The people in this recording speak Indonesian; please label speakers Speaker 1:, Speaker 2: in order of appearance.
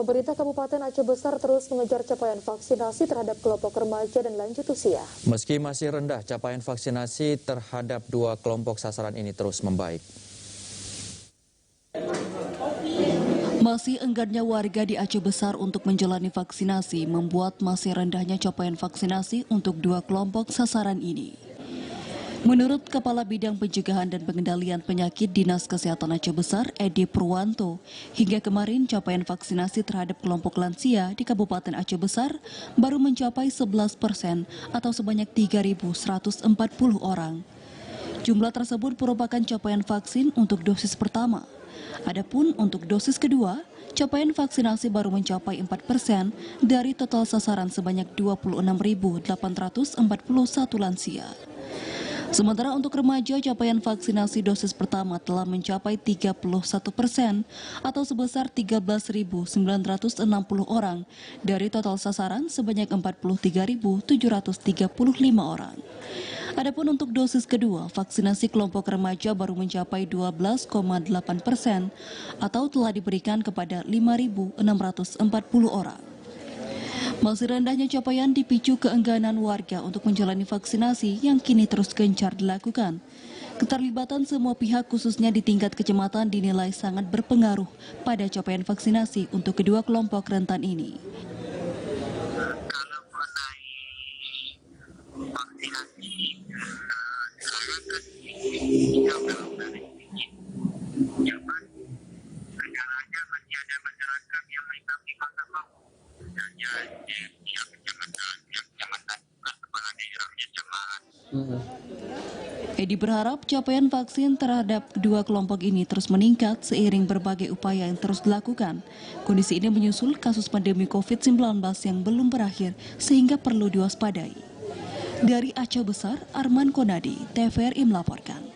Speaker 1: Pemerintah Kabupaten Aceh Besar terus mengejar capaian vaksinasi terhadap kelompok remaja dan lanjut usia.
Speaker 2: Meski masih rendah, capaian vaksinasi terhadap dua kelompok sasaran ini terus membaik.
Speaker 3: Masih enggannya warga di Aceh Besar untuk menjalani vaksinasi membuat masih rendahnya capaian vaksinasi untuk dua kelompok sasaran ini. Menurut Kepala Bidang Pencegahan dan Pengendalian Penyakit Dinas Kesehatan Aceh Besar, Edi Purwanto, hingga kemarin capaian vaksinasi terhadap kelompok lansia di Kabupaten Aceh Besar baru mencapai 11% atau sebanyak 3.140 orang. Jumlah tersebut merupakan capaian vaksin untuk dosis pertama. Adapun untuk dosis kedua, capaian vaksinasi baru mencapai 4% dari total sasaran sebanyak 26.841 lansia. Sementara untuk remaja, capaian vaksinasi dosis pertama telah mencapai 31% atau sebesar 13.960 orang dari total sasaran sebanyak 43.735 orang. Adapun untuk dosis kedua, vaksinasi kelompok remaja baru mencapai 12,8% atau telah diberikan kepada 5.640 orang. Masih rendahnya capaian dipicu keengganan warga untuk menjalani vaksinasi yang kini terus gencar dilakukan. Keterlibatan semua pihak khususnya di tingkat kecamatan dinilai sangat berpengaruh pada capaian vaksinasi untuk kedua kelompok rentan ini.
Speaker 4: Kalau mengenai vaksinasi, sekarang kan kita belum dari zaman negaranya masih ada masyarakat yang mengikuti masa mau. Yang kecamatan bukan kepala daerahnya camat.
Speaker 3: Edi berharap capaian vaksin terhadap kedua kelompok ini terus meningkat seiring berbagai upaya yang terus dilakukan. Kondisi ini menyusul kasus pandemi COVID-19 yang belum berakhir sehingga perlu diwaspadai. Dari Aceh Besar, Arman Konadi, TVRI melaporkan.